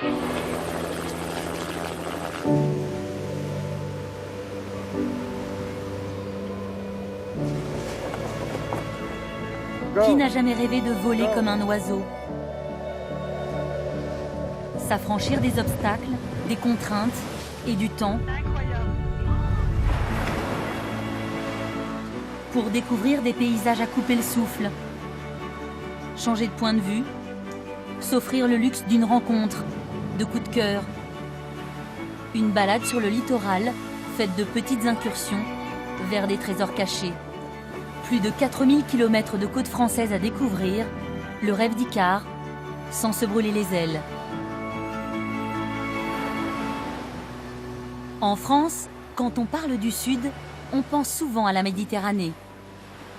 Qui n'a jamais rêvé de voler comme un oiseau? S'affranchir des obstacles, des contraintes et du temps pour découvrir des paysages à couper le souffle, changer de point de vue, s'offrir le luxe d'une rencontre, de coups de cœur. Une balade sur le littoral, faite de petites incursions vers des trésors cachés. Plus de 4000 km de côte française à découvrir, le rêve d'Icare, sans se brûler les ailes. En France, quand on parle du Sud, on pense souvent à la Méditerranée.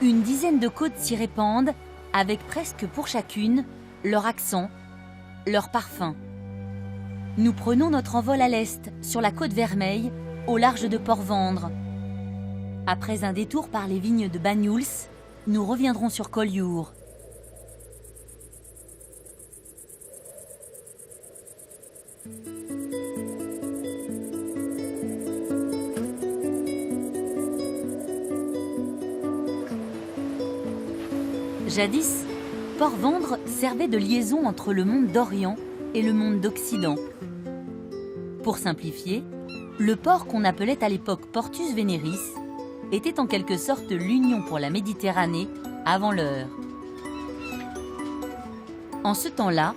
Une dizaine de côtes s'y répandent, avec presque pour chacune leur accent, leur parfum. Nous prenons notre envol à l'est, sur la côte Vermeille, au large de Port-Vendre. Après un détour par les vignes de Banyuls, nous reviendrons sur Collioure. Jadis, Port-Vendre servait de liaison entre le monde d'Orient et le monde d'Occident. Pour simplifier, le port qu'on appelait à l'époque Portus Veneris était en quelque sorte l'union pour la Méditerranée avant l'heure. En ce temps-là,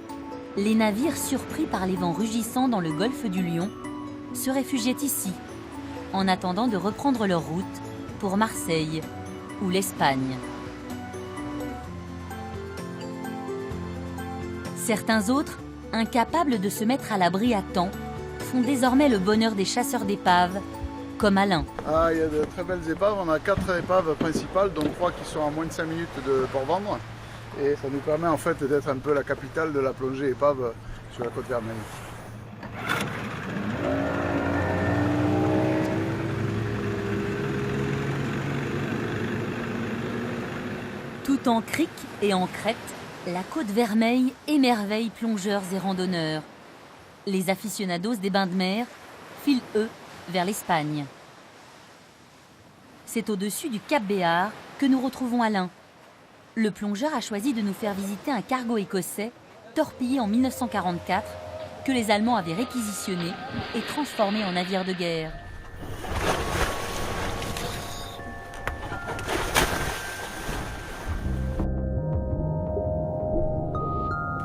les navires surpris par les vents rugissants dans le golfe du Lion se réfugiaient ici, en attendant de reprendre leur route pour Marseille ou l'Espagne. Certains autres, incapables de se mettre à l'abri à temps, font désormais le bonheur des chasseurs d'épaves, comme Alain. Il y a de très belles épaves, on a 4 épaves principales, dont 3 qui sont à moins de 5 minutes de Port-Vendre. Et ça nous permet en fait d'être un peu la capitale de la plongée épave sur la côte Vermeille. Tout en crique et en crête, la côte Vermeille émerveille plongeurs et randonneurs. Les aficionados des bains de mer filent, eux, vers l'Espagne. C'est au-dessus du Cap Béar que nous retrouvons Alain. Le plongeur a choisi de nous faire visiter un cargo écossais torpillé en 1944 que les Allemands avaient réquisitionné et transformé en navire de guerre.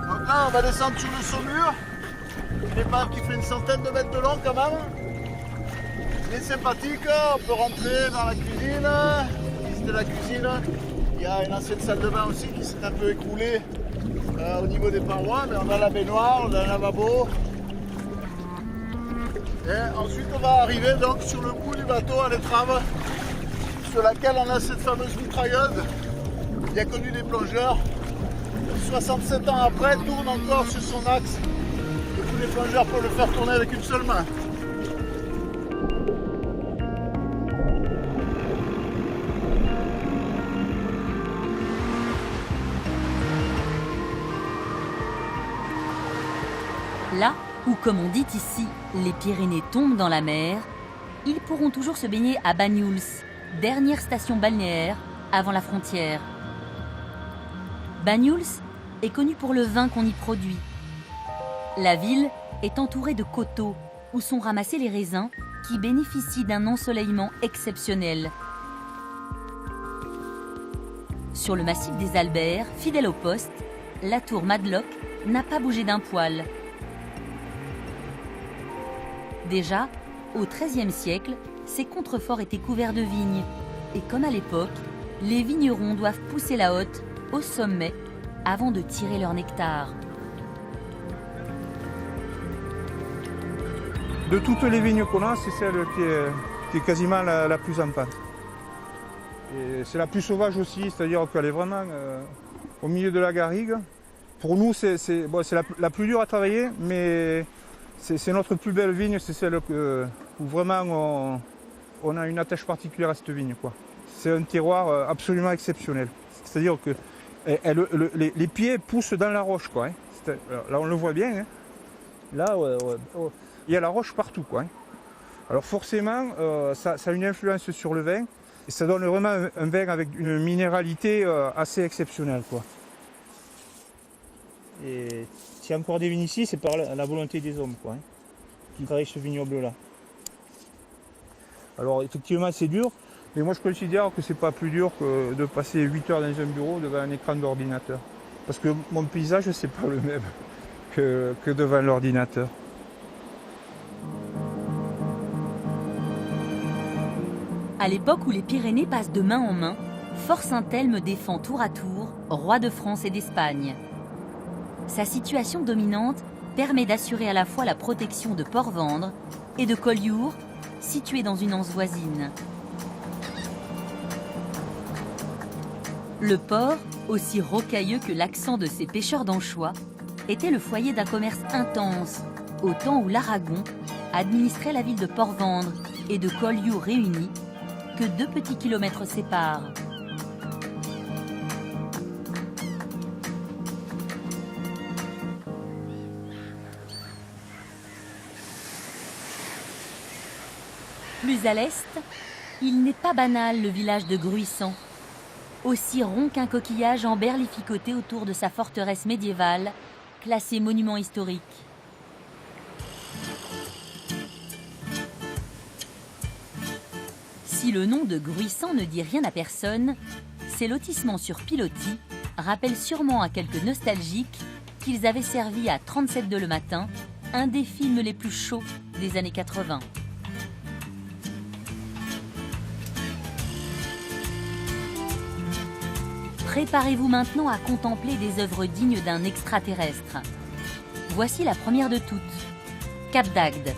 Donc là, on va descendre sur le Saumur, une épave qui fait une centaine de mètres de long quand même. C'est sympathique, on peut rentrer dans la cuisine, visiter la cuisine. Il y a une ancienne salle de bain aussi qui s'est un peu écroulée au niveau des parois, mais on a la baignoire, on a un lavabo. Et ensuite on va arriver donc sur le bout du bateau à l'étrave, sur laquelle on a cette fameuse mitrailleuse, bien connue des plongeurs. 67 ans après, tourne encore sur son axe. Et tous les plongeurs peuvent le faire tourner avec une seule main. Là où, comme on dit ici, les Pyrénées tombent dans la mer, ils pourront toujours se baigner à Banyuls, dernière station balnéaire avant la frontière. Banyuls est connue pour le vin qu'on y produit. La ville est entourée de coteaux où sont ramassés les raisins qui bénéficient d'un ensoleillement exceptionnel. Sur le massif des Alberts, fidèle au poste, la tour Madlock n'a pas bougé d'un poil. Déjà, au XIIIe siècle, ces contreforts étaient couverts de vignes. Et comme à l'époque, les vignerons doivent pousser la hotte au sommet avant de tirer leur nectar. De toutes les vignes qu'on a, c'est celle qui est quasiment la plus en pente. Et c'est la plus sauvage aussi, c'est-à-dire qu'elle est vraiment au milieu de la garrigue. Pour nous, c'est la plus dure à travailler, mais c'est notre plus belle vigne, c'est celle où vraiment on a une attache particulière à cette vigne, quoi. C'est un terroir absolument exceptionnel. C'est-à-dire que les pieds poussent dans la roche, quoi, hein. Là, on le voit bien, hein. Là, il y a la roche partout, quoi. Alors forcément, ça a une influence sur le vin. Et ça donne vraiment un vin avec une minéralité assez exceptionnelle, quoi. Et s'il y a encore des vignes ici, c'est par la volonté des hommes, quoi, qui travaillent ce vignoble-là. Alors effectivement, c'est dur, mais moi je considère que c'est pas plus dur que de passer 8 heures dans un bureau devant un écran d'ordinateur. Parce que mon paysage, c'est pas le même que devant l'ordinateur. À l'époque où les Pyrénées passent de main en main, Fort Saint-Elme défend tour à tour roi de France et d'Espagne. Sa situation dominante permet d'assurer à la fois la protection de Port-Vendre et de Collioure, situé dans une anse voisine. Le port, aussi rocailleux que l'accent de ces pêcheurs d'anchois, était le foyer d'un commerce intense, au temps où l'Aragon administrait la ville de Port-Vendre et de Collioure réunis, que 2 petits kilomètres séparent. Plus à l'est, il n'est pas banal le village de Gruissant, aussi rond qu'un coquillage emberlificoté autour de sa forteresse médiévale, classée monument historique. Si le nom de Gruissant ne dit rien à personne, ces lotissements sur pilotis rappellent sûrement à quelques nostalgiques qu'ils avaient servi à 37 de le matin, un des films les plus chauds des années 80. Préparez-vous maintenant à contempler des œuvres dignes d'un extraterrestre. Voici la première de toutes, Cap d'Agde,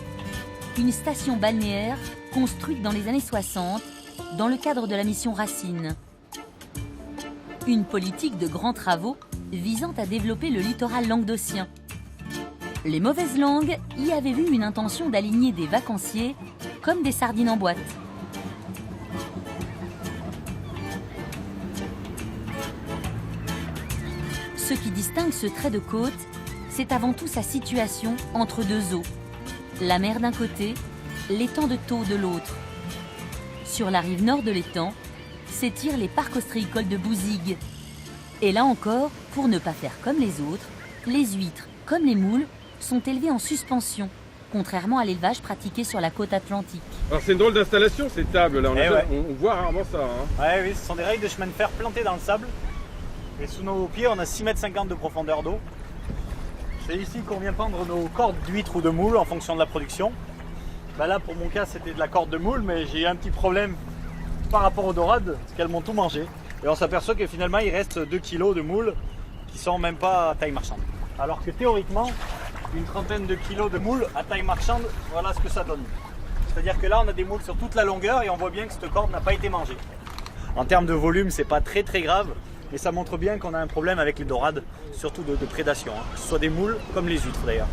une station balnéaire construite dans les années 60 dans le cadre de la mission Racine. Une politique de grands travaux visant à développer le littoral languedocien. Les mauvaises langues y avaient vu une intention d'aligner des vacanciers comme des sardines en boîte. Ce qui distingue ce trait de côte, c'est avant tout sa situation entre deux eaux. La mer d'un côté, l'étang de Thau de l'autre. Sur la rive nord de l'étang, s'étirent les parcs ostréicoles de Bouzigues. Et là encore, pour ne pas faire comme les autres, les huîtres, comme les moules, sont élevées en suspension, contrairement à l'élevage pratiqué sur la côte atlantique. Alors c'est une drôle d'installation ces tables là, on voit rarement ça. Hein. Ouais, oui, ce sont des rails de chemin de fer plantées dans le sable. Et sous nos pieds, on a 6,50 m de profondeur d'eau. C'est ici qu'on vient pendre nos cordes d'huîtres ou de moules en fonction de la production. Bah là, pour mon cas, c'était de la corde de moule, mais j'ai eu un petit problème par rapport aux dorades, c'est qu'elles m'ont tout mangé. Et on s'aperçoit que finalement, il reste 2 kg de moules qui sont même pas à taille marchande. Alors que théoriquement, une trentaine de kilos de moules à taille marchande, voilà ce que ça donne. C'est-à-dire que là, on a des moules sur toute la longueur et on voit bien que cette corde n'a pas été mangée. En termes de volume, c'est pas très grave. Et ça montre bien qu'on a un problème avec les dorades, surtout de prédation, hein. Que ce soit des moules comme les huîtres d'ailleurs.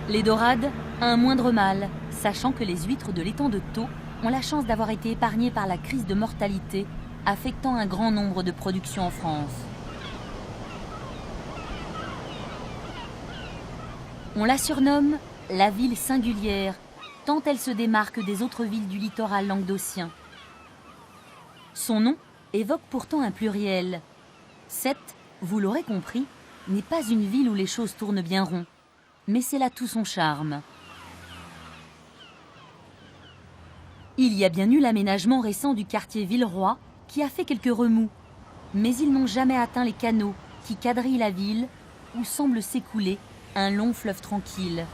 Les dorades, un moindre mal, sachant que les huîtres de l'étang de Thau ont la chance d'avoir été épargnées par la crise de mortalité affectant un grand nombre de productions en France. On la surnomme la ville singulière, tant elle se démarque des autres villes du littoral languedocien. Son nom évoque pourtant un pluriel. Sète, vous l'aurez compris, n'est pas une ville où les choses tournent bien rond, mais c'est là tout son charme. Il y a bien eu l'aménagement récent du quartier Villeroy qui a fait quelques remous, mais ils n'ont jamais atteint les canaux qui quadrillent la ville où semble s'écouler un long fleuve tranquille.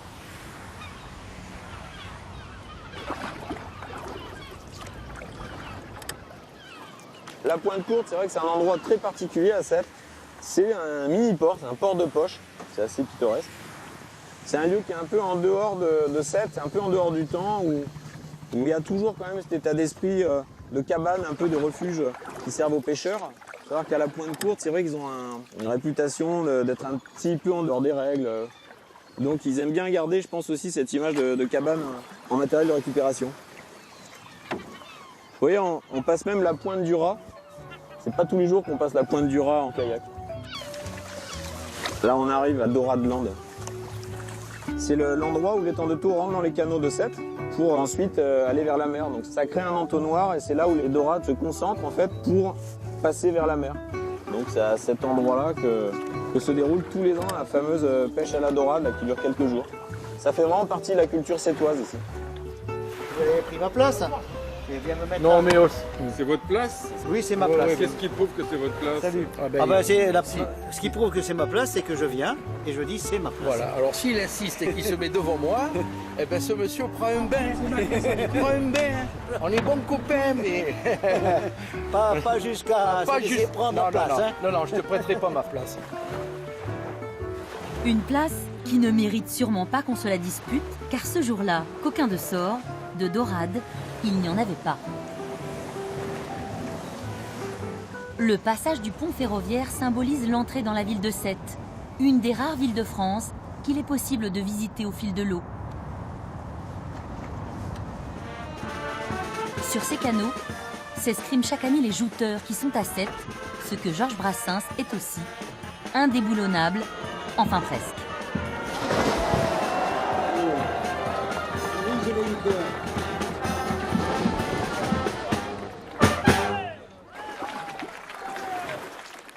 La Pointe Courte, c'est vrai que c'est un endroit très particulier à Sète. C'est un mini-port, c'est un port de poche, c'est assez pittoresque. C'est un lieu qui est un peu en dehors de Sète, c'est un peu en dehors du temps, où il y a toujours quand même cet état d'esprit de cabane, un peu de refuge qui servent aux pêcheurs. Il faut savoir qu'à la Pointe Courte, c'est vrai qu'ils ont une réputation d'être un petit peu en dehors des règles. Donc ils aiment bien garder, je pense aussi, cette image de cabane en matériel de récupération. Vous voyez, on passe même la Pointe du Raz. C'est pas tous les jours qu'on passe la Pointe du Raz en kayak. Là, on arrive à Doradland. c'est l'endroit où l'étang de Tours rentre dans les canaux de Sète pour ensuite aller vers la mer. Donc ça crée un entonnoir et c'est là où les dorades se concentrent en fait pour passer vers la mer. Donc c'est à cet endroit-là que se déroule tous les ans la fameuse pêche à la dorade là, qui dure quelques jours. Ça fait vraiment partie de la culture sétoise ici. Vous avez pris ma place. Et viens me mettre Non, là. mais c'est votre place? Oui, c'est ma place. Qu'est-ce qui prouve que c'est votre place? Salut. Ce qui prouve que c'est ma place, c'est que je viens et je dis c'est ma place. Voilà, alors s'il insiste et qu'il se met devant moi, eh ben ce monsieur prend un bain. Prend un bain. On est bons copains, mais. Pas jusqu'à se laisser prendre ma place. Non, non, je te prêterai pas ma place. Une place qui ne mérite sûrement pas qu'on se la dispute, car ce jour-là, qu'aucun de sort, de dorade, il n'y en avait pas. Le passage du pont ferroviaire symbolise l'entrée dans la ville de Sète, une des rares villes de France qu'il est possible de visiter au fil de l'eau. Sur ces canaux s'escriment chaque année les jouteurs qui sont à Sète, ce que Georges Brassens est aussi, indéboulonnable, enfin presque.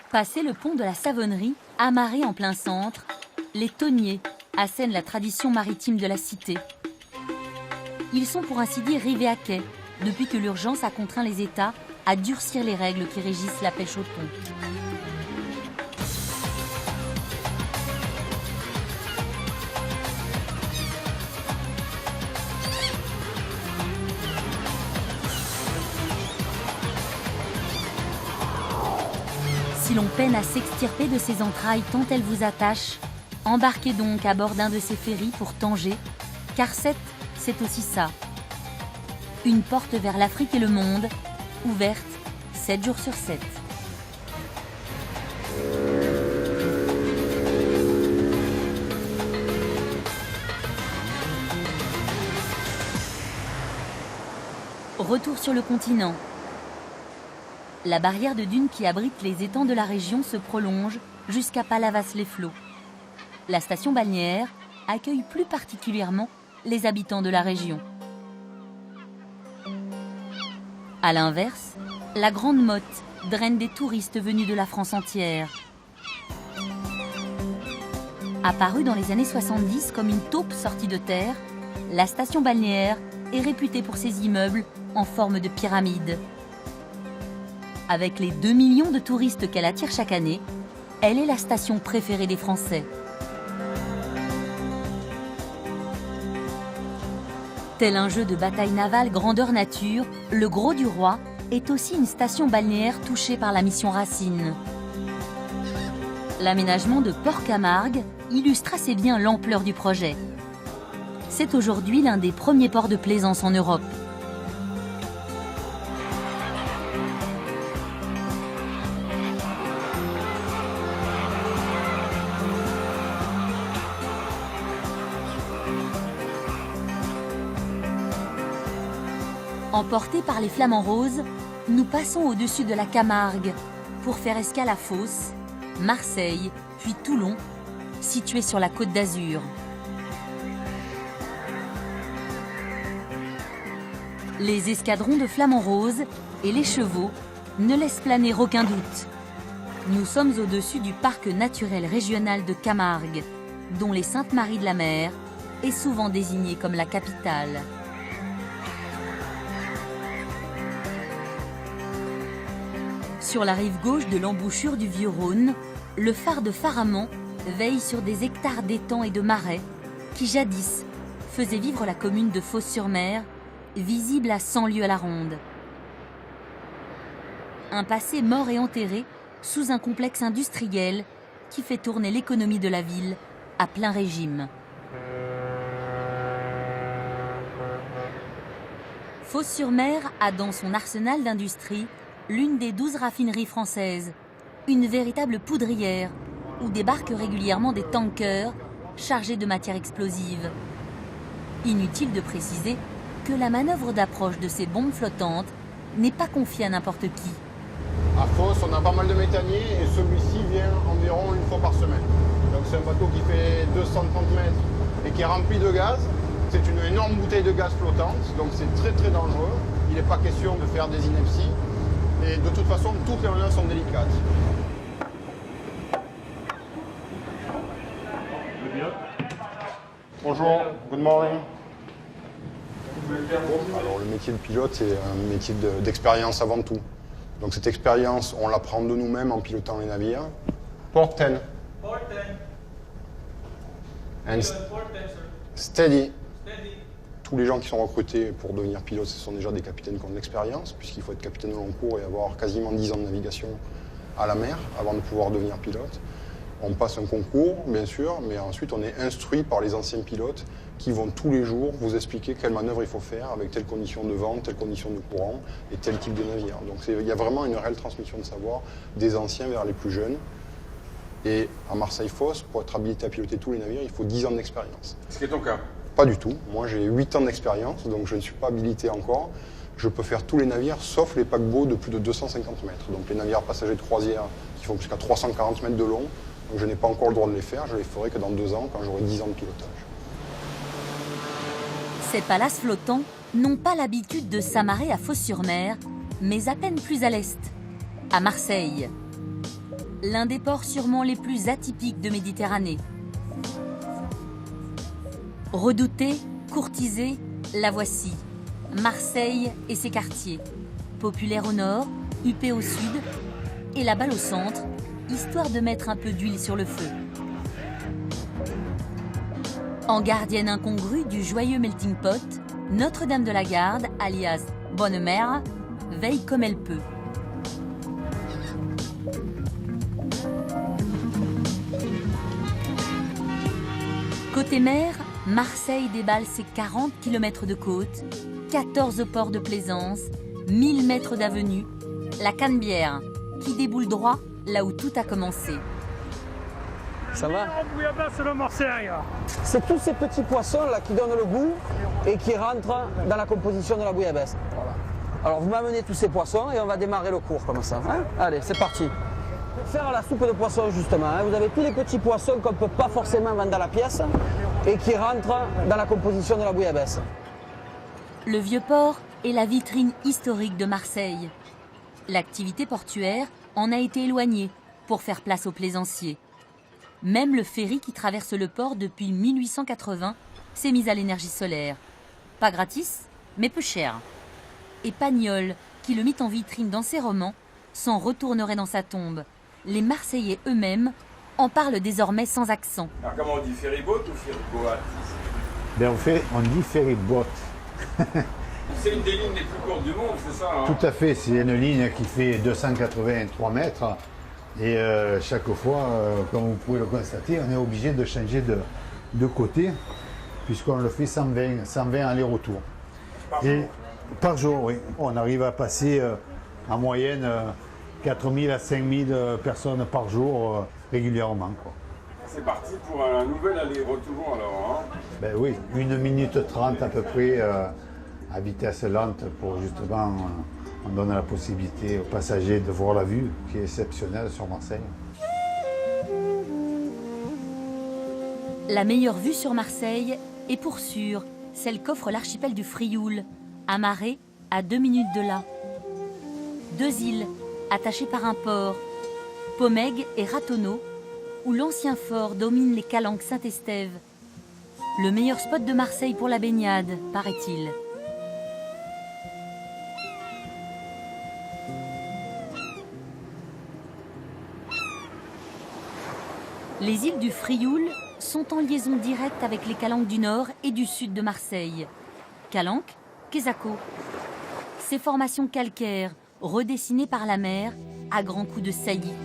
Passé le pont de la Savonnerie, amarré en plein centre, les tonniers assènent la tradition maritime de la cité. Ils sont pour ainsi dire rivés à quai, depuis que l'urgence a contraint les États à durcir les règles qui régissent la pêche au thon. Si l'on peine à s'extirper de ces entrailles tant elles vous attachent, embarquez donc à bord d'un de ces ferries pour Tanger, car Sète, c'est aussi ça. Une porte vers l'Afrique et le monde, ouverte 7 jours sur 7. Retour sur le continent. La barrière de dunes qui abrite les étangs de la région se prolonge jusqu'à Palavas-les-Flots. La station balnéaire accueille plus particulièrement les habitants de la région. A l'inverse, la Grande Motte draine des touristes venus de la France entière. Apparue dans les années 70 comme une taupe sortie de terre, la station balnéaire est réputée pour ses immeubles en forme de pyramide. Avec les 2 millions de touristes qu'elle attire chaque année, elle est la station préférée des Français. Tel un jeu de bataille navale grandeur nature, le Gros du Roi est aussi une station balnéaire touchée par la mission Racine. L'aménagement de Port-Camargue illustre assez bien l'ampleur du projet. C'est aujourd'hui l'un des premiers ports de plaisance en Europe. Emportés par les flamants roses, nous passons au-dessus de la Camargue pour faire escale à Fos, Marseille, puis Toulon, situés sur la Côte d'Azur. Les escadrons de flamants roses et les chevaux ne laissent planer aucun doute. Nous sommes au-dessus du parc naturel régional de Camargue, dont les Saintes-Maries de la Mer est souvent désignée comme la capitale. Sur la rive gauche de l'embouchure du Vieux-Rhône, le phare de Faramond veille sur des hectares d'étangs et de marais qui jadis faisaient vivre la commune de Fos-sur-Mer, visible à 100 lieues à la ronde. Un passé mort et enterré sous un complexe industriel qui fait tourner l'économie de la ville à plein régime. Fos-sur-Mer a dans son arsenal d'industrie l'une des 12 raffineries françaises, une véritable poudrière où débarquent régulièrement des tankers chargés de matières explosives. Inutile de préciser que la manœuvre d'approche de ces bombes flottantes n'est pas confiée à n'importe qui. À Fos, on a pas mal de méthaniers et celui-ci vient environ une fois par semaine. Donc c'est un bateau qui fait 230 mètres et qui est rempli de gaz. C'est une énorme bouteille de gaz flottante, donc c'est très très dangereux. Il n'est pas question de faire des inepties. Et de toute façon, toutes les manœuvres sont délicates. Bonjour, good morning. Alors le métier de pilote, c'est un métier d'expérience avant tout. Donc cette expérience, on l'apprend de nous-mêmes en pilotant les navires. Port 10. Port 10. And steady. Tous les gens qui sont recrutés pour devenir pilote, ce sont déjà des capitaines qui ont de l'expérience, puisqu'il faut être capitaine au long cours et avoir quasiment 10 ans de navigation à la mer avant de pouvoir devenir pilote. On passe un concours, bien sûr, mais ensuite on est instruit par les anciens pilotes qui vont tous les jours vous expliquer quelle manœuvre il faut faire avec telle condition de vent, telle condition de courant et tel type de navire. Donc il y a vraiment une réelle transmission de savoir des anciens vers les plus jeunes. Et à Marseille-Fos, pour être habilité à piloter tous les navires, il faut 10 ans d'expérience. Ce qui est ton cas? Pas du tout. Moi j'ai 8 ans d'expérience, donc je ne suis pas habilité encore. Je peux faire tous les navires, sauf les paquebots de plus de 250 mètres. Donc les navires passagers de croisière qui font jusqu'à 340 mètres de long. Donc je n'ai pas encore le droit de les faire, je les ferai que dans 2 ans, quand j'aurai 10 ans de pilotage. Ces palaces flottants n'ont pas l'habitude de s'amarrer à Fos-sur-Mer, mais à peine plus à l'est, à Marseille. L'un des ports sûrement les plus atypiques de Méditerranée. Redoutée, courtisée, la voici. Marseille et ses quartiers. Populaire au nord, huppé au sud, et la balle au centre, histoire de mettre un peu d'huile sur le feu. En gardienne incongrue du joyeux melting pot, Notre-Dame de la Garde, alias Bonne Mère, veille comme elle peut. Côté mer, Marseille déballe ses 40 km de côte, 14 ports de plaisance, 1000 mètres d'avenue, la Canebière, qui déboule droit là où tout a commencé. Ça va? Bouillabaisse de Marseille. C'est tous ces petits poissons-là qui donnent le goût et qui rentrent dans la composition de la bouillabaisse. Voilà. Alors vous m'amenez tous ces poissons et on va démarrer le cours comme ça. Hein? Allez, c'est parti. Pour faire la soupe de poisson justement, hein, vous avez tous les petits poissons qu'on ne peut pas forcément vendre dans la pièce et qui rentrent dans la composition de la bouillabaisse. Le Vieux-Port est la vitrine historique de Marseille. L'activité portuaire en a été éloignée pour faire place aux plaisanciers. Même le ferry qui traverse le port depuis 1880 s'est mis à l'énergie solaire. Pas gratis, mais peu cher. Et Pagnol, qui le mit en vitrine dans ses romans, s'en retournerait dans sa tombe. Les Marseillais eux-mêmes en parlent désormais sans accent. Alors comment on dit, ferryboat ou ferryboat? Ben on dit ferryboat. C'est une des lignes les plus courtes du monde, c'est ça, hein? Tout à fait, c'est une ligne qui fait 283 mètres. Et chaque fois, comme vous pouvez le constater, on est obligé de changer de côté, puisqu'on le fait 120 aller-retour. Par jour, oui. On arrive à passer en moyenne 4000 à 5000 personnes par jour régulièrement, quoi. C'est parti pour un nouvel aller-retour alors, hein? Ben oui, 1 minute 30 à peu près à vitesse lente pour justement... on donne la possibilité aux passagers de voir la vue qui est exceptionnelle sur Marseille. La meilleure vue sur Marseille est pour sûr celle qu'offre l'archipel du Frioul, amarré à 2 minutes de là. 2 îles attachées par un port, Pomègue et Ratonneau, où l'ancien fort domine les calanques Saint-Estève. Le meilleur spot de Marseille pour la baignade, paraît-il. Les îles du Frioul sont en liaison directe avec les calanques du nord et du sud de Marseille. Calanques, Quesaco. Ces formations calcaires, redessinées par la mer, à grands coups de saillie.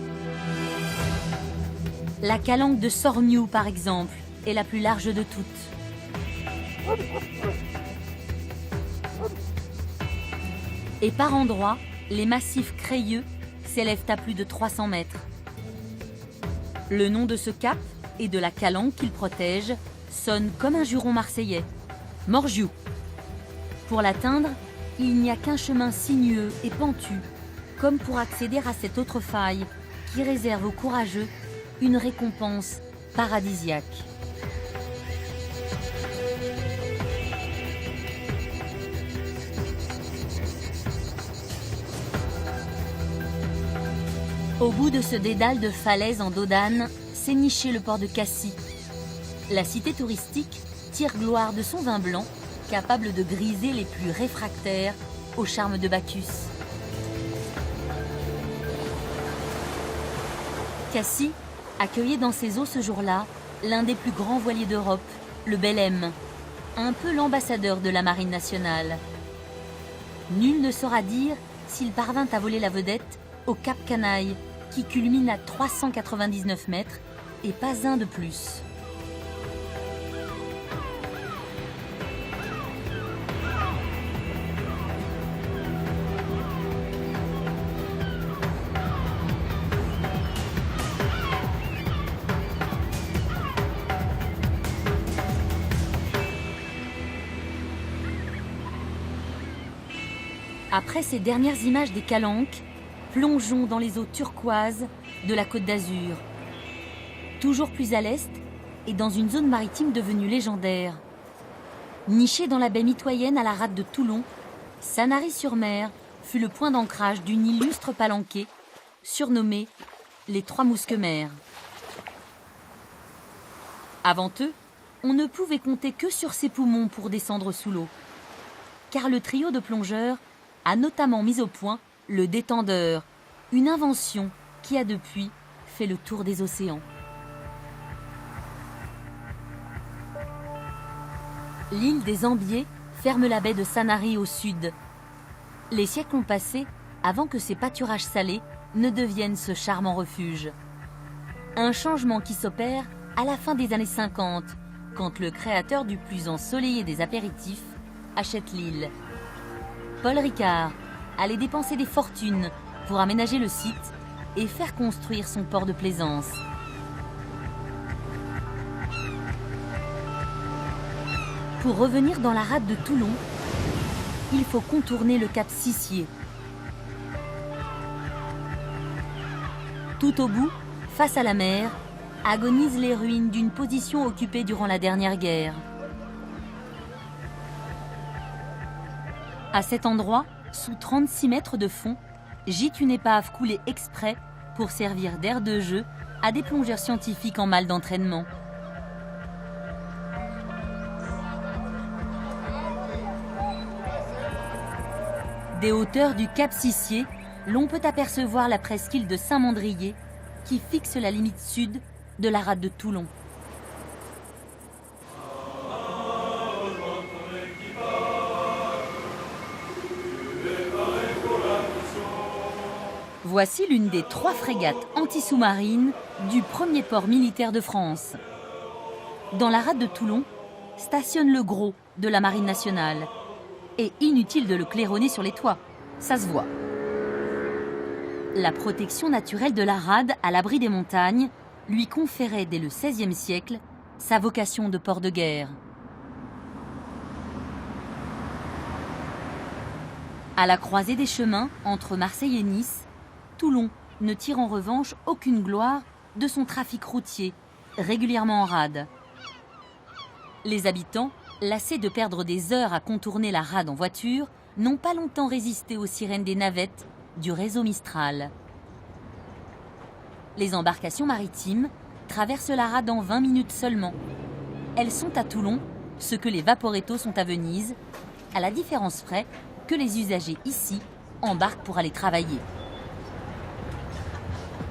La calanque de Sormiou, par exemple, est la plus large de toutes. Et par endroits, les massifs crayeux s'élèvent à plus de 300 mètres. Le nom de ce cap et de la calanque qu'il protège sonne comme un juron marseillais. Morgiou. Pour l'atteindre, il n'y a qu'un chemin sinueux et pentu, comme pour accéder à cette autre faille qui réserve aux courageux une récompense paradisiaque. Au bout de ce dédale de falaises en dos d'âne, s'est niché le port de Cassis. La cité touristique tire gloire de son vin blanc, capable de griser les plus réfractaires au charme de Bacchus. Cassis accueillait dans ses eaux ce jour-là l'un des plus grands voiliers d'Europe, le Belém, un peu l'ambassadeur de la marine nationale. Nul ne saura dire s'il parvint à voler la vedette au Cap Canaille, qui culmine à 399 mètres et pas un de plus. Après ces dernières images des Calanques, plongeons dans les eaux turquoises de la Côte d'Azur. Toujours plus à l'est et dans une zone maritime devenue légendaire. Nichée dans la baie mitoyenne à la rade de Toulon, Sanary-sur-Mer fut le point d'ancrage d'une illustre palanquée, surnommée les Trois Mousquemers. Avant eux, on ne pouvait compter que sur ses poumons pour descendre sous l'eau. Car le trio de plongeurs a notamment mis au point le détendeur, une invention qui a depuis fait le tour des océans. L'île des Ambiers ferme la baie de Sanary au sud. Les siècles ont passé avant que ces pâturages salés ne deviennent ce charmant refuge. Un changement qui s'opère à la fin des années 50, quand le créateur du plus ensoleillé des apéritifs achète l'île. Paul Ricard allait dépenser des fortunes pour aménager le site et faire construire son port de plaisance. Pour revenir dans la rade de Toulon, il faut contourner le cap Sissier. Tout au bout, face à la mer, agonisent les ruines d'une position occupée durant la dernière guerre. À cet endroit, sous 36 mètres de fond, gîte une épave coulée exprès pour servir d'aire de jeu à des plongeurs scientifiques en mal d'entraînement. Des hauteurs du cap Sissier, l'on peut apercevoir la presqu'île de Saint-Mandrier qui fixe la limite sud de la rade de Toulon. Voici l'une des 3 frégates anti-sous-marines du premier port militaire de France. Dans la rade de Toulon, stationne le gros de la marine nationale. Et inutile de le claironner sur les toits, ça se voit. La protection naturelle de la rade à l'abri des montagnes lui conférait dès le XVIe siècle sa vocation de port de guerre. À la croisée des chemins entre Marseille et Nice, Toulon ne tire en revanche aucune gloire de son trafic routier, régulièrement en rade. Les habitants, lassés de perdre des heures à contourner la rade en voiture, n'ont pas longtemps résisté aux sirènes des navettes du réseau Mistral. Les embarcations maritimes traversent la rade en 20 minutes seulement. Elles sont à Toulon ce que les vaporettos sont à Venise, à la différence près que les usagers ici embarquent pour aller travailler.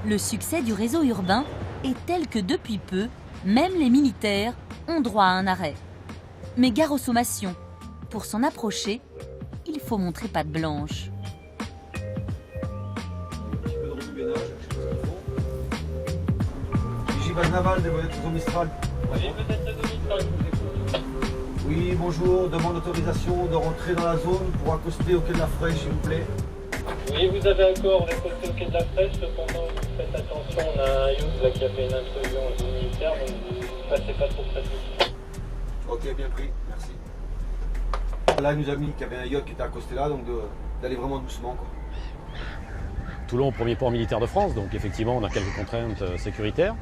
Le succès du réseau urbain est tel que depuis peu, même les militaires ont droit à un arrêt. Mais gare aux sommations, pour s'en approcher, il faut montrer patte blanche. Gibal naval des réseaux Mistral. Oui, bonjour, demande d'autorisation de rentrer dans la zone pour accoster au quai de la Fraîche, s'il vous plaît. Oui, vous avez accord d'accoster au quai de la Fraîche, cependant, faites attention, on a un yacht là qui a fait une intrusion au zone militaire, donc passez pas trop près de nous. Ok, bien pris, merci. Là, il nous a mis qu'il y avait un yacht qui était accosté là, donc d'aller vraiment doucement, quoi. Toulon, premier port militaire de France, donc effectivement, on a quelques contraintes sécuritaires.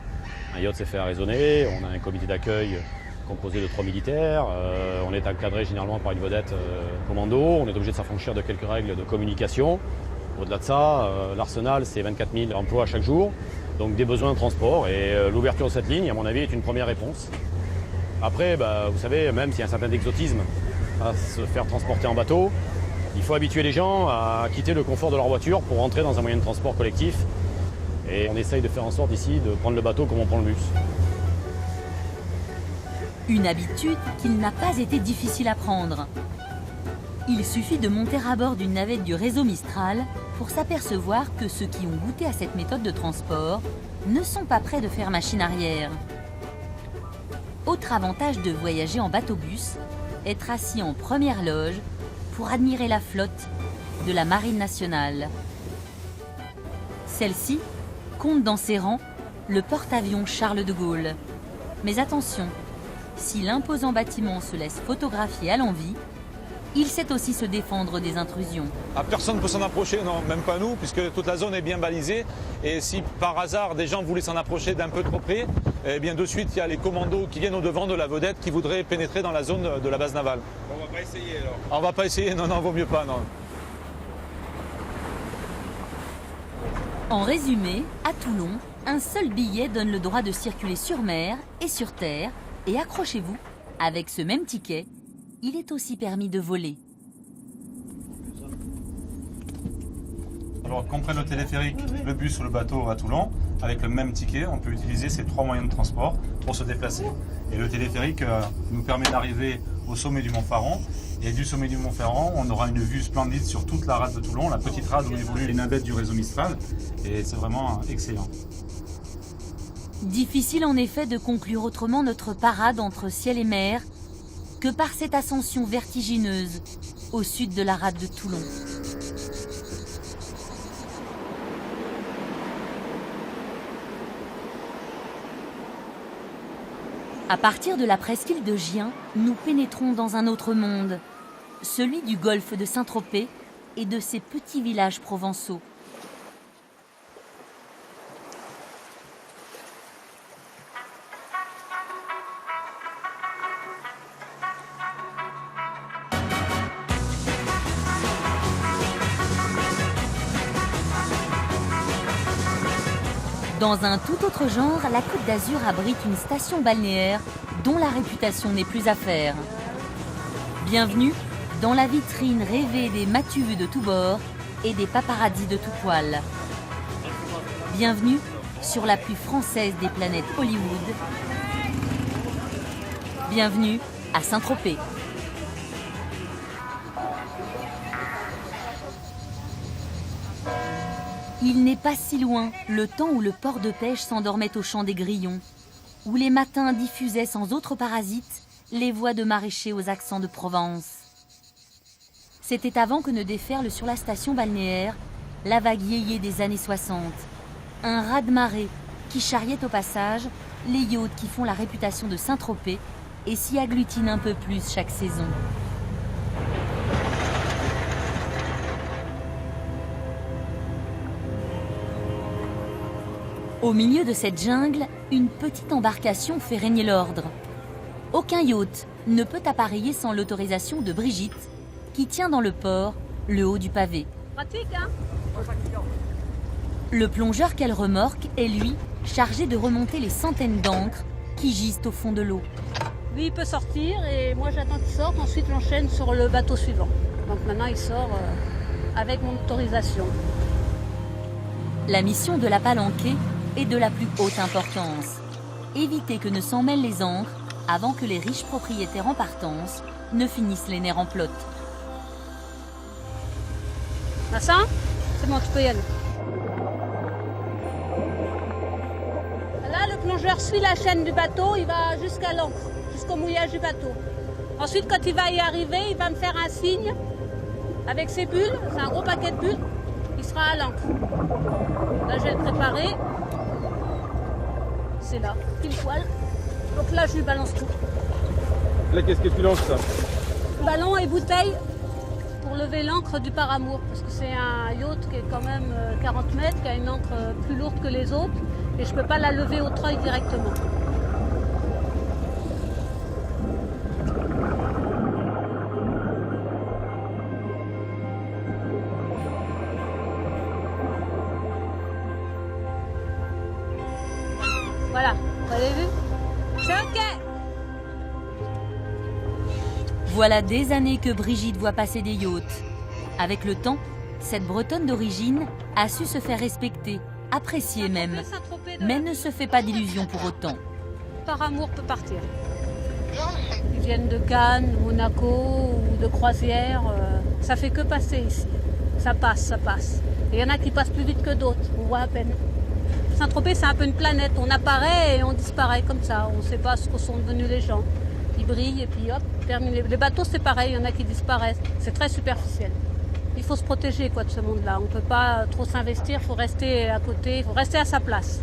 Un yacht s'est fait arraisonner, on a un comité d'accueil composé de 3 militaires, on est encadré généralement par une vedette commando, on est obligé de s'affranchir de quelques règles de communication. Au-delà de ça, l'arsenal c'est 24 000 emplois chaque jour, donc des besoins de transport et l'ouverture de cette ligne, à mon avis, est une première réponse. Après, vous savez, même s'il y a un certain exotisme à se faire transporter en bateau, il faut habituer les gens à quitter le confort de leur voiture pour rentrer dans un moyen de transport collectif. Et on essaye de faire en sorte ici de prendre le bateau comme on prend le bus. Une habitude qu'il n'a pas été difficile à prendre. Il suffit de monter à bord d'une navette du réseau Mistral pour s'apercevoir que ceux qui ont goûté à cette méthode de transport ne sont pas prêts de faire machine arrière. Autre avantage de voyager en bateau-bus, être assis en première loge pour admirer la flotte de la Marine nationale. Celle-ci compte dans ses rangs le porte-avions Charles de Gaulle. Mais attention, si l'imposant bâtiment se laisse photographier à l'envi, il sait aussi se défendre des intrusions. Personne ne peut s'en approcher, non, même pas nous, puisque toute la zone est bien balisée. Et si par hasard des gens voulaient s'en approcher d'un peu trop près, eh bien de suite il y a les commandos qui viennent au devant de la vedette qui voudraient pénétrer dans la zone de la base navale. On va pas essayer alors. On va pas essayer, non, vaut mieux pas, non. En résumé, à Toulon, un seul billet donne le droit de circuler sur mer et sur terre. Et accrochez-vous, avec ce même ticket, il est aussi permis de voler. Alors qu'on prenne le téléphérique, le bus ou le bateau à Toulon, avec le même ticket, on peut utiliser ces 3 moyens de transport pour se déplacer. Et le téléphérique nous permet d'arriver au sommet du Mont Faron. Et du sommet du Mont Faron, on aura une vue splendide sur toute la rade de Toulon, la petite rade où évoluent les navettes du réseau Mistral. Et c'est vraiment excellent. Difficile en effet de conclure autrement notre parade entre ciel et mer que par cette ascension vertigineuse au sud de la rade de Toulon. À partir de la presqu'île de Gien, nous pénétrons dans un autre monde, celui du golfe de Saint-Tropez et de ses petits villages provençaux. Dans un tout autre genre, la Côte d'Azur abrite une station balnéaire dont la réputation n'est plus à faire. Bienvenue dans la vitrine rêvée des m'as-tu vu de tous bords et des paparazzis de tout poil. Bienvenue sur la plus française des planètes Hollywood. Bienvenue à Saint-Tropez. Il n'est pas si loin le temps où le port de pêche s'endormait au champ des Grillons, où les matins diffusaient sans autre parasite les voix de maraîchers aux accents de Provence. C'était avant que ne déferle sur la station balnéaire la vague yéyé des années 60, un raz-de-marée qui charriait au passage les yachts qui font la réputation de Saint-Tropez et s'y agglutinent un peu plus chaque saison. Au milieu de cette jungle, une petite embarcation fait régner l'ordre. Aucun yacht ne peut appareiller sans l'autorisation de Brigitte, qui tient dans le port le haut du pavé. Pratique, hein? Le plongeur qu'elle remorque est, lui, chargé de remonter les centaines d'ancres qui gisent au fond de l'eau. Lui, il peut sortir et moi, j'attends qu'il sorte. Ensuite, j'enchaîne sur le bateau suivant. Donc maintenant, il sort avec mon autorisation. La mission de la palanquée est de la plus haute importance. Éviter que ne s'en mêlent les ancres avant que les riches propriétaires en partance ne finissent les nerfs en pelote. Vincent, c'est bon, tu peux y aller. Là, le plongeur suit la chaîne du bateau, il va jusqu'à l'ancre, jusqu'au mouillage du bateau. Ensuite, quand il va y arriver, il va me faire un signe avec ses bulles, c'est un gros paquet de bulles, il sera à l'ancre. Là, je vais le préparer. C'est là, pile poil. Donc là, je lui balance tout. Là, qu'est-ce que tu lances, ça? Ballon et bouteille pour lever l'ancre du Paramour. Parce que c'est un yacht qui est quand même 40 mètres, qui a une ancre plus lourde que les autres. et je ne peux pas la lever au treuil directement. Voilà, vous avez vu? C'est ok. Voilà des années que Brigitte voit passer des yachts. Avec le temps, cette Bretonne d'origine a su se faire respecter, apprécier même, mais ne se fait pas d'illusions pour autant. Par amour peut partir. Ils viennent de Cannes, Monaco ou de croisière, ça fait que passer ici. Ça passe, ça passe. Et il y en a qui passent plus vite que d'autres, on voit à peine. Saint-Tropez, c'est un peu une planète, on apparaît et on disparaît comme ça, on ne sait pas ce que sont devenus les gens. Ils brillent et puis hop, terminé. Les bateaux c'est pareil, il y en a qui disparaissent, c'est très superficiel. Il faut se protéger quoi, de ce monde-là, on ne peut pas trop s'investir, il faut rester à côté, il faut rester à sa place.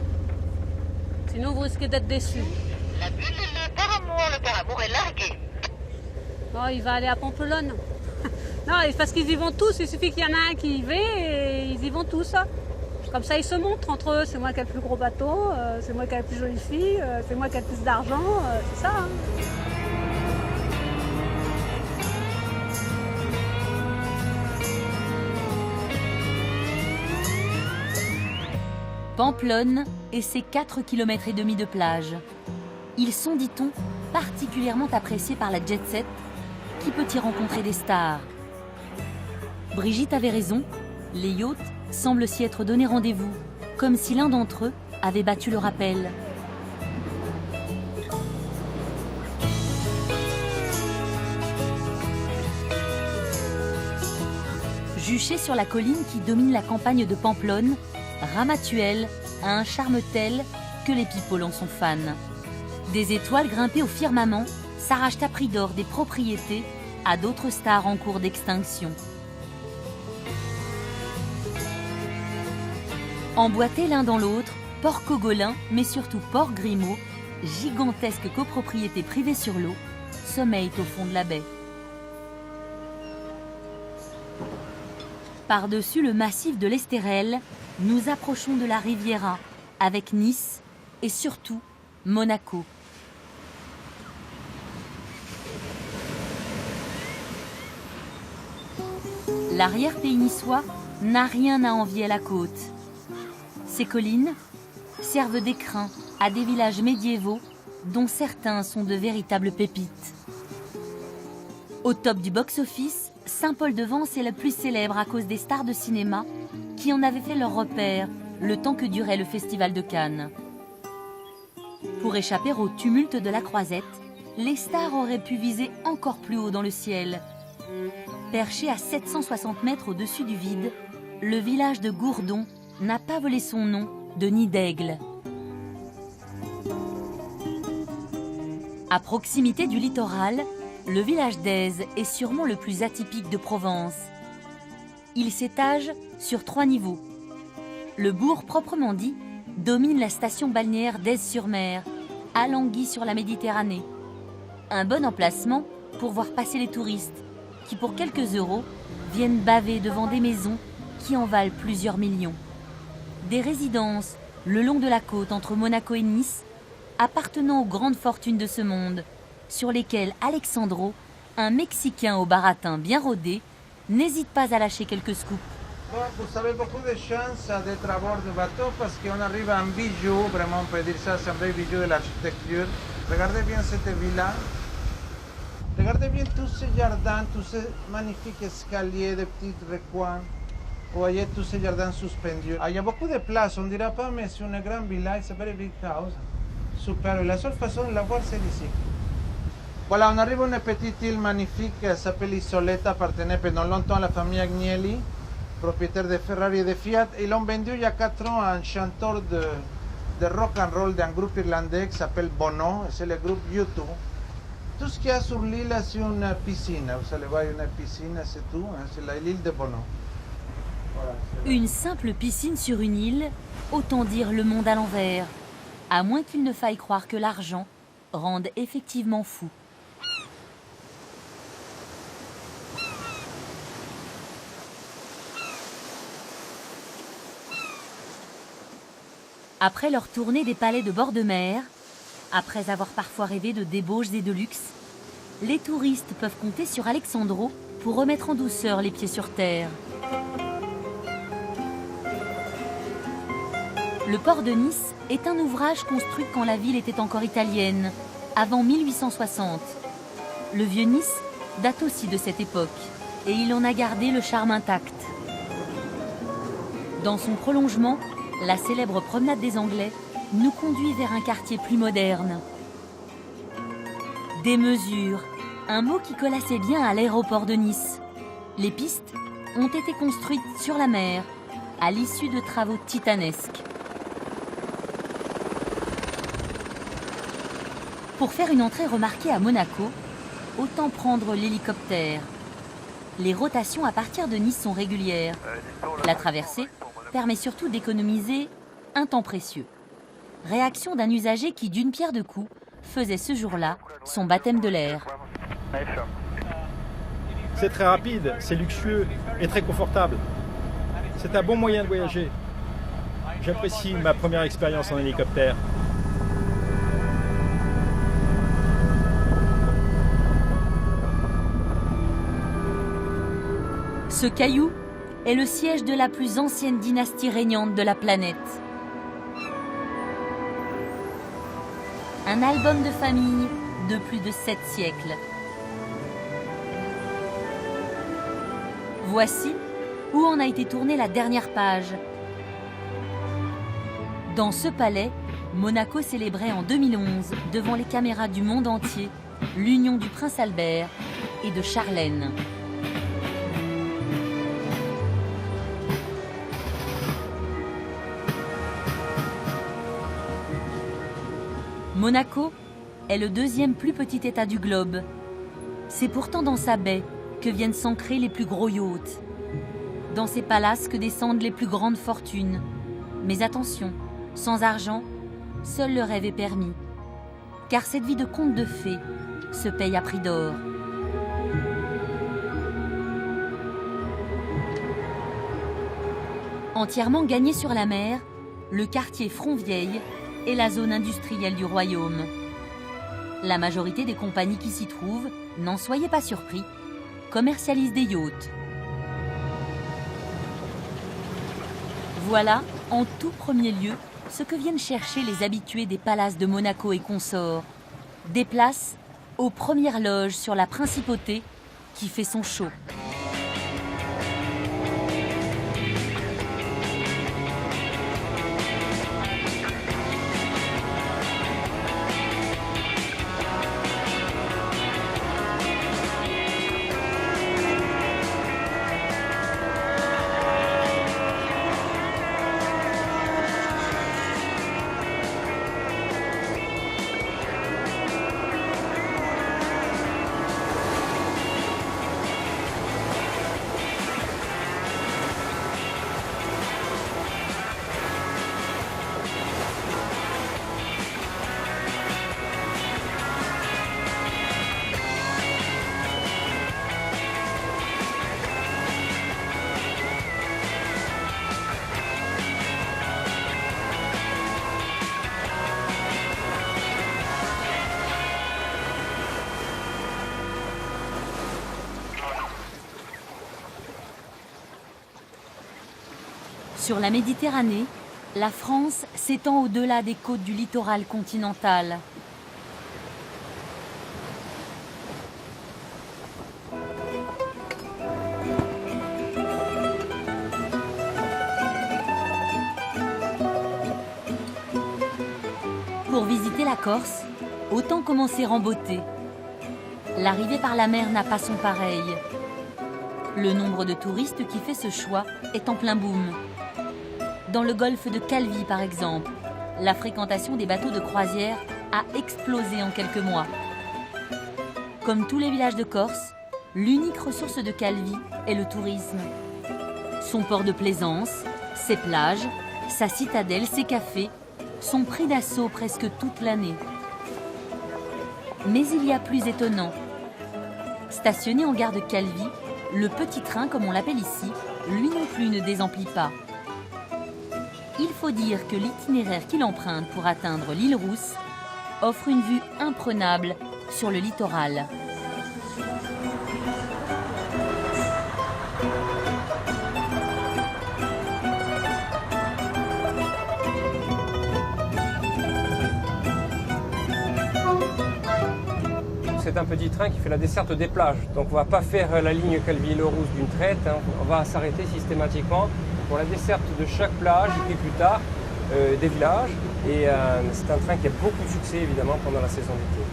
Sinon vous risquez d'être déçus. La bulle, le père amour est largué. Oh, il va aller à Pampelonne. Non, parce qu'ils y vont tous, il suffit qu'il y en a un qui y va et ils y vont tous. Comme ça, ils se montrent entre eux. C'est moi qui ai le plus gros bateau, c'est moi qui ai la plus jolie fille, c'est moi qui ai le plus d'argent, c'est ça. Hein. Pampelonne et ses 4,5 km de plage. Ils sont, dit-on, particulièrement appréciés par la jet-set qui peut y rencontrer des stars. Brigitte avait raison, les yachts semblent s'y être donné rendez-vous, comme si l'un d'entre eux avait battu le rappel. Juché sur la colline qui domine la campagne de Pampelonne, Ramatuelle a un charme tel que les people en sont fans. Des étoiles grimpées au firmament s'arrachent à prix d'or des propriétés à d'autres stars en cours d'extinction. Emboîtés l'un dans l'autre, Port Cogolin, mais surtout Port Grimaud, gigantesque copropriété privée sur l'eau, sommeillent au fond de la baie. Par-dessus le massif de l'Estérel, nous approchons de la Riviera, avec Nice et surtout Monaco. L'arrière-pays niçois n'a rien à envier à la côte. Ces collines servent d'écrin à des villages médiévaux dont certains sont de véritables pépites. Au top du box-office, Saint-Paul-de-Vence est la plus célèbre à cause des stars de cinéma qui en avaient fait leur repère le temps que durait le Festival de Cannes. Pour échapper au tumulte de la Croisette, les stars auraient pu viser encore plus haut dans le ciel. Perché à 760 mètres au-dessus du vide, le village de Gourdon n'a pas volé son nom de nid d'aigle. À proximité du littoral, le village d'Èze est sûrement le plus atypique de Provence. Il s'étage sur 3 niveaux. Le bourg proprement dit domine la station balnéaire d'Èze-sur-Mer, à Languille sur la Méditerranée. Un bon emplacement pour voir passer les touristes qui, pour quelques euros, viennent baver devant des maisons qui en valent plusieurs millions. Des résidences le long de la côte entre Monaco et Nice, appartenant aux grandes fortunes de ce monde, sur lesquelles Alexandro, un Mexicain au baratin bien rodé, n'hésite pas à lâcher quelques scoops. Bon, vous avez beaucoup de chance d'être à bord du bateau parce qu'on arrive à un bijou, vraiment on peut dire ça, c'est un vrai bijou de l'architecture. Regardez bien cette villa. Regardez bien tous ces jardins, tous ces magnifiques escaliers, des petits recoins. Vous voyez tous ces jardins suspendus. Ah, il y a beaucoup de place, on ne dira pas, mais c'est une grande villa, c'est very big house. Super, la seule façon de la voir, c'est ici. Voilà, on arrive à une petite île magnifique qui s'appelle Isoletta, appartenait pendant longtemps à la famille Agnelli, propriétaire de Ferrari et de Fiat. Ils l'ont vendu il y a 4 ans à un chanteur de rock and roll d'un groupe irlandais qui s'appelle Bono, c'est le groupe U2. Tout ce qu'il y a sur l'île, c'est une piscine. Vous allez voir, une piscine, c'est tout. Hein, c'est l'île de Bono. Voilà, une simple piscine sur une île, autant dire le monde à l'envers. À moins qu'il ne faille croire que l'argent rende effectivement fou. Après leur tournée des palais de bord de mer, après avoir parfois rêvé de débauches et de luxe, les touristes peuvent compter sur Alexandro pour remettre en douceur les pieds sur terre. Le port de Nice est un ouvrage construit quand la ville était encore italienne, avant 1860. Le vieux Nice date aussi de cette époque et il en a gardé le charme intact. Dans son prolongement, la célèbre promenade des Anglais nous conduit vers un quartier plus moderne. Démesure, un mot qui colle assez bien à l'aéroport de Nice. Les pistes ont été construites sur la mer, à l'issue de travaux titanesques. Pour faire une entrée remarquée à Monaco, autant prendre l'hélicoptère. Les rotations à partir de Nice sont régulières. La traversée permet surtout d'économiser un temps précieux. Réaction d'un usager qui, d'une pierre deux coups, faisait ce jour-là son baptême de l'air. C'est très rapide, c'est luxueux et très confortable. C'est un bon moyen de voyager. J'apprécie ma première expérience en hélicoptère. Ce caillou est le siège de la plus ancienne dynastie régnante de la planète. Un album de famille de plus de 7 siècles. Voici où en a été tournée la dernière page. Dans ce palais, Monaco célébrait en 2011, devant les caméras du monde entier, l'union du prince Albert et de Charlène. Monaco est le deuxième plus petit État du globe. C'est pourtant dans sa baie que viennent s'ancrer les plus gros yachts. Dans ses palaces que descendent les plus grandes fortunes. Mais attention, sans argent, seul le rêve est permis. Car cette vie de conte de fées se paye à prix d'or. Entièrement gagné sur la mer, le quartier Front-Vieille est la zone industrielle du royaume. La majorité des compagnies qui s'y trouvent, n'en soyez pas surpris, commercialisent des yachts. Voilà, en tout premier lieu, ce que viennent chercher les habitués des palaces de Monaco et consorts. Des places aux premières loges sur la principauté qui fait son show. Sur la Méditerranée, la France s'étend au-delà des côtes du littoral continental. Pour visiter la Corse, autant commencer en beauté. L'arrivée par la mer n'a pas son pareil. Le nombre de touristes qui fait ce choix est en plein boom. Dans le golfe de Calvi, par exemple, la fréquentation des bateaux de croisière a explosé en quelques mois. Comme tous les villages de Corse, l'unique ressource de Calvi est le tourisme. Son port de plaisance, ses plages, sa citadelle, ses cafés sont pris d'assaut presque toute l'année. Mais il y a plus étonnant. Stationné en gare de Calvi, le petit train, comme on l'appelle ici, lui non plus ne désemplit pas. Il faut dire que l'itinéraire qu'il emprunte pour atteindre l'île Rousse offre une vue imprenable sur le littoral. C'est un petit train qui fait la desserte des plages. Donc on ne va pas faire la ligne Calvi-Île-Rousse d'une traite, hein. On va s'arrêter systématiquement pour la desserte de chaque plage et puis plus tard des villages. Et c'est un train qui a beaucoup de succès évidemment pendant la saison d'été.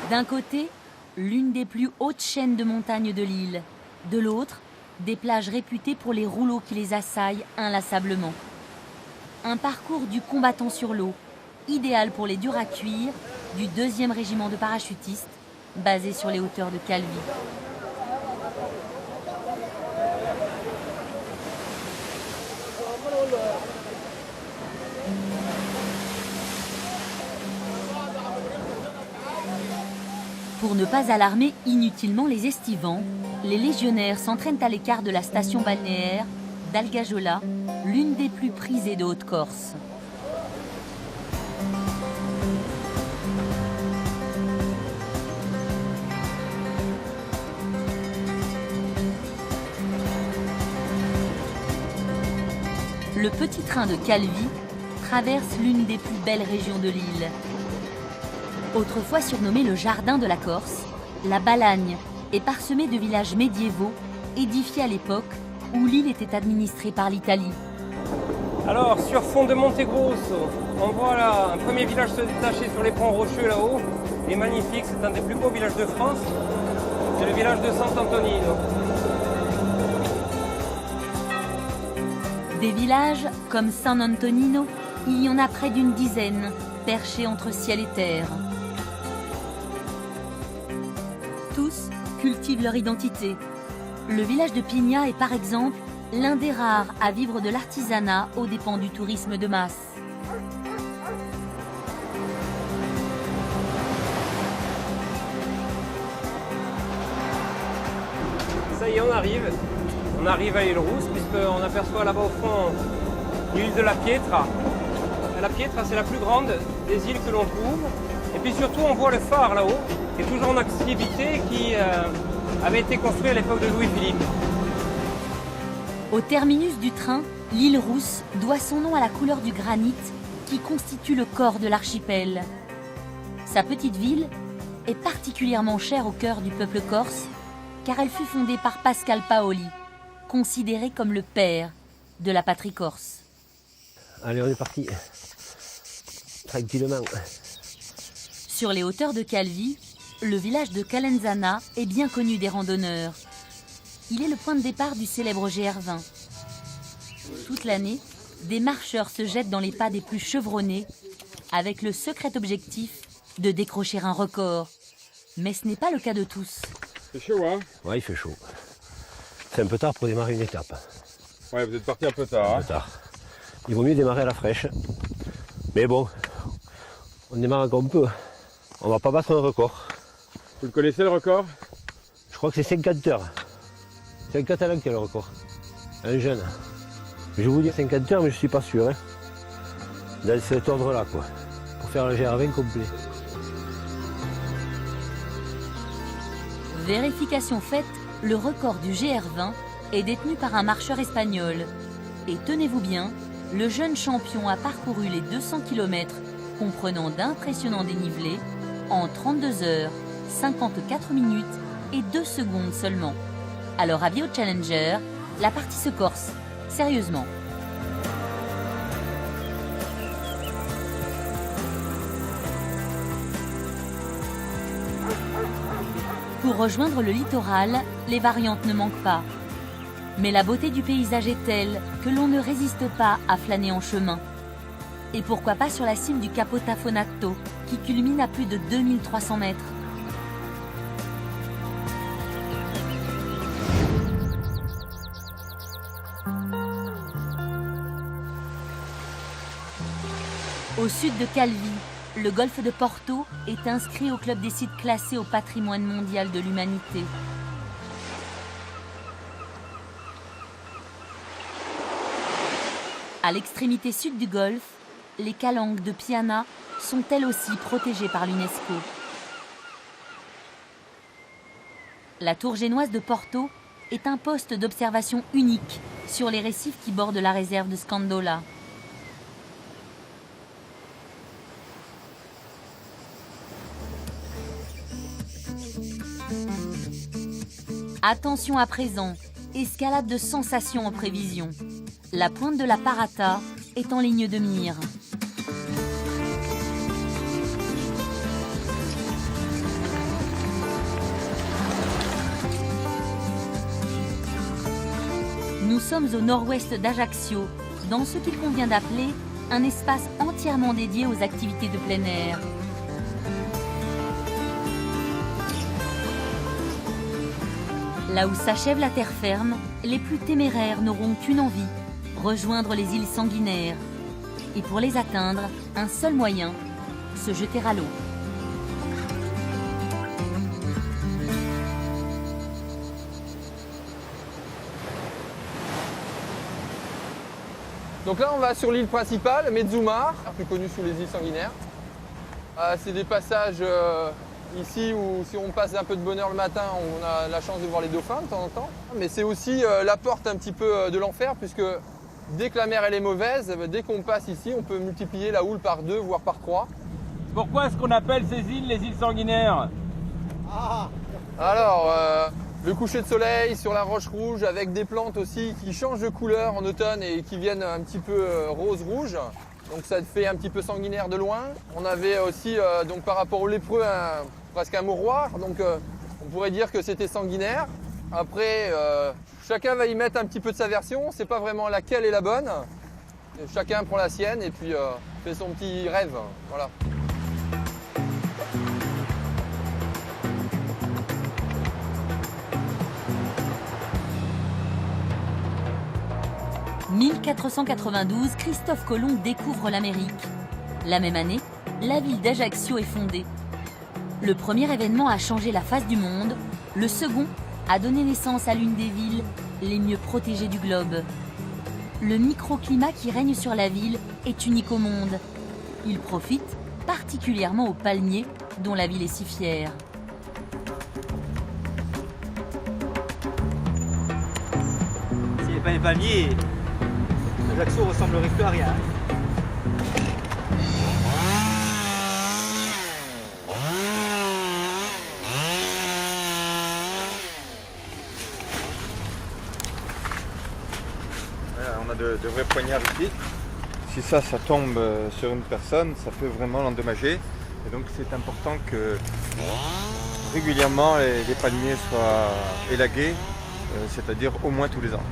D'un côté, l'une des plus hautes chaînes de montagnes de l'île. De l'autre, des plages réputées pour les rouleaux qui les assaillent inlassablement. Un parcours du combattant sur l'eau, idéal pour les durs à cuire du 2e régiment de parachutistes, basé sur les hauteurs de Calvi. Pour ne pas alarmer inutilement les estivants, les légionnaires s'entraînent à l'écart de la station balnéaire d'Algajola, l'une des plus prisées de Haute-Corse. Le petit train de Calvi traverse l'une des plus belles régions de l'île. Autrefois surnommé le jardin de la Corse, la Balagne est parsemée de villages médiévaux édifiés à l'époque où l'île était administrée par l'Italie. Alors sur fond de Montegrosso, on voit là un premier village se détacher sur les ponts rocheux là-haut. Il est magnifique, c'est un des plus beaux villages de France. C'est le village de Sant'Antonino. Des villages comme San Antonino, il y en a près d'une dizaine, perchés entre ciel et terre. Tous cultivent leur identité. Le village de Pigna est par exemple l'un des rares à vivre de l'artisanat aux dépens du tourisme de masse. Ça y est, on arrive. On arrive à l'île Rousse puisqu'on aperçoit là-bas au fond l'île de la Pietra. La Pietra, c'est la plus grande des îles que l'on trouve. Et puis surtout, on voit le phare là-haut, qui est toujours en activité, qui avait été construit à l'époque de Louis-Philippe. Au terminus du train, l'île Rousse doit son nom à la couleur du granit qui constitue le corps de l'archipel. Sa petite ville est particulièrement chère au cœur du peuple corse, car elle fut fondée par Pascal Paoli, considéré comme le père de la patrie corse. Allez, on est parti. Tranquillement. Sur les hauteurs de Calvi, le village de Calenzana est bien connu des randonneurs. Il est le point de départ du célèbre GR20. Toute l'année, des marcheurs se jettent dans les pas des plus chevronnés avec le secret objectif de décrocher un record. Mais ce n'est pas le cas de tous. C'est chaud, hein? Ouais, il fait chaud. C'est un peu tard pour démarrer une étape. Ouais, vous êtes parti un peu tard. Un peu tard. Il vaut mieux démarrer à la fraîche. Mais bon, on démarre comme on peut. On va pas battre un record. Vous le connaissez le record? Je crois que c'est 50 heures. C'est un Catalan qui a le record. Un jeune. Je vais vous dire 50 heures, mais je suis pas sûr. Hein. Dans cet ordre-là, quoi. Pour faire le GR20 complet. Vérification faite, le record du GR20 est détenu par un marcheur espagnol. Et tenez-vous bien, le jeune champion a parcouru les 200 km, comprenant d'impressionnants dénivelés, en 32 heures, 54 minutes et 2 secondes seulement. Alors avis aux challengers, la partie se corse, sérieusement. Pour rejoindre le littoral, les variantes ne manquent pas. Mais la beauté du paysage est telle que l'on ne résiste pas à flâner en chemin. Et pourquoi pas sur la cime du Capo Tafonato, qui culmine à plus de 2300 mètres. Au sud de Calvi, le golfe de Porto est inscrit au club des sites classés au patrimoine mondial de l'humanité. À l'extrémité sud du golfe, les calanques de Piana sont elles aussi protégées par l'UNESCO. La tour génoise de Porto est un poste d'observation unique sur les récifs qui bordent la réserve de Scandola. Attention à présent, escalade de sensations en prévision. La pointe de la Parata est en ligne de mire. Nous sommes au nord-ouest d'Ajaccio, dans ce qu'il convient d'appeler un espace entièrement dédié aux activités de plein air. Là où s'achève la terre ferme, les plus téméraires n'auront qu'une envie, rejoindre les îles sanguinaires. Et pour les atteindre, un seul moyen, se jeter à l'eau. Donc là, on va sur l'île principale, Medzumar, plus connue sous les îles sanguinaires. C'est des passages ici où si on passe un peu de bonne heure le matin, on a la chance de voir les dauphins de temps en temps. Mais c'est aussi la porte un petit peu de l'enfer, puisque dès que la mer elle est mauvaise, dès qu'on passe ici, on peut multiplier la houle par 2, voire par 3. Pourquoi est-ce qu'on appelle ces îles les îles sanguinaires? Alors, le coucher de soleil sur la roche rouge avec des plantes aussi qui changent de couleur en automne et qui viennent un petit peu rose-rouge. Donc ça fait un petit peu sanguinaire de loin. On avait aussi, donc par rapport aux lépreux, presque un mouroir. Donc on pourrait dire que c'était sanguinaire. Après, chacun va y mettre un petit peu de sa version. C'est pas vraiment laquelle est la bonne. Chacun prend la sienne et puis fait son petit rêve. Voilà. « 1492, Christophe Colomb découvre l'Amérique. La même année, la ville d'Ajaccio est fondée. Le premier événement a changé la face du monde, le second a donné naissance à l'une des villes les mieux protégées du globe. Le microclimat qui règne sur la ville est unique au monde. Il profite particulièrement aux palmiers dont la ville est si fière. S'il n'y avait pas les palmiers, Ajaccio ressemblerait plus à rien. Voilà, on a de vrais poignards ici. Si ça tombe sur une personne, ça peut vraiment l'endommager. Et donc c'est important que régulièrement les palmiers soient élagués, c'est-à-dire au moins tous les ans.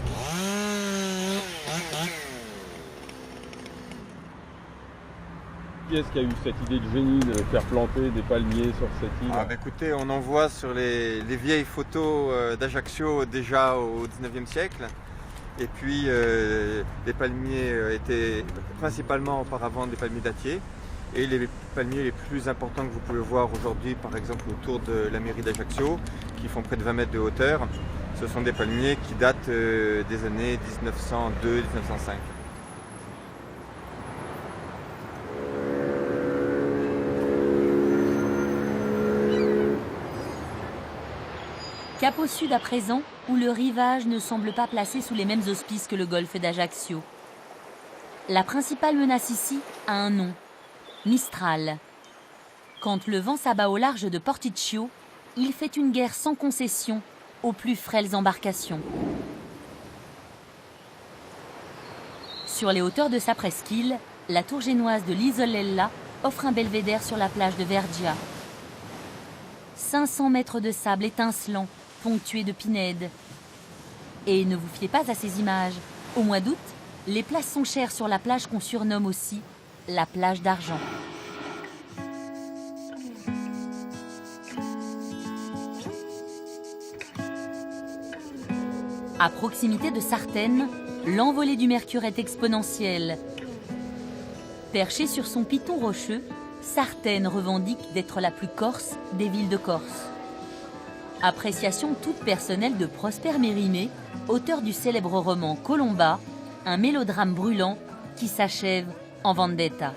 Qui est-ce qui a eu cette idée de génie de faire planter des palmiers sur cette île? Écoutez, on en voit sur les vieilles photos d'Ajaccio déjà au 19e siècle. Et puis les palmiers étaient principalement auparavant des palmiers dattiers. Et les palmiers les plus importants que vous pouvez voir aujourd'hui, par exemple autour de la mairie d'Ajaccio, qui font près de 20 mètres de hauteur, ce sont des palmiers qui datent des années 1902-1905. Cap au sud à présent, où le rivage ne semble pas placé sous les mêmes auspices que le golfe d'Ajaccio. La principale menace ici a un nom, Mistral. Quand le vent s'abat au large de Porticcio, il fait une guerre sans concession aux plus frêles embarcations. Sur les hauteurs de sa presqu'île, la tour génoise de l'Isolella offre un belvédère sur la plage de Vergia. 500 mètres de sable étincelant, ponctué de pinèdes. Et ne vous fiez pas à ces images. Au mois d'août, les places sont chères sur la plage qu'on surnomme aussi la plage d'argent. À proximité de Sartène, l'envolée du mercure est exponentielle. Perchée sur son piton rocheux, Sartène revendique d'être la plus corse des villes de Corse. Appréciation toute personnelle de Prosper Mérimée, auteur du célèbre roman Colomba, un mélodrame brûlant qui s'achève en Vendetta.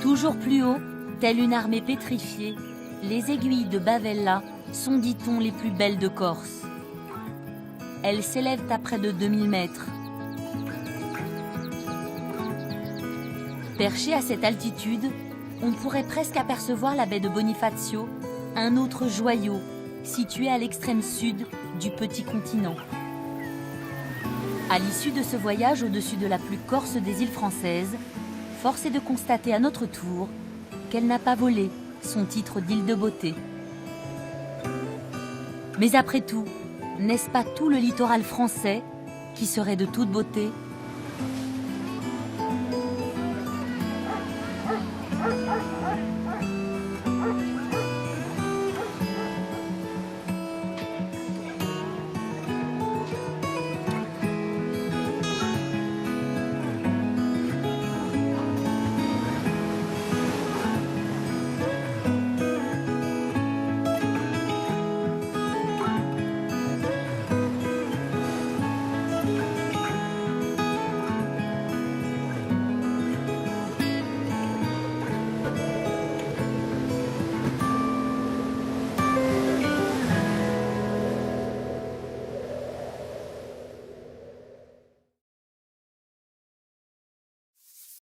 Toujours plus haut, telle une armée pétrifiée, les aiguilles de Bavella sont, dit-on, les plus belles de Corse. Elles s'élèvent à près de 2000 mètres. Perché à cette altitude, on pourrait presque apercevoir la baie de Bonifacio, un autre joyau situé à l'extrême sud du petit continent. À l'issue de ce voyage au-dessus de la plus corse des îles françaises, force est de constater à notre tour qu'elle n'a pas volé son titre d'île de beauté. Mais après tout, n'est-ce pas tout le littoral français qui serait de toute beauté ?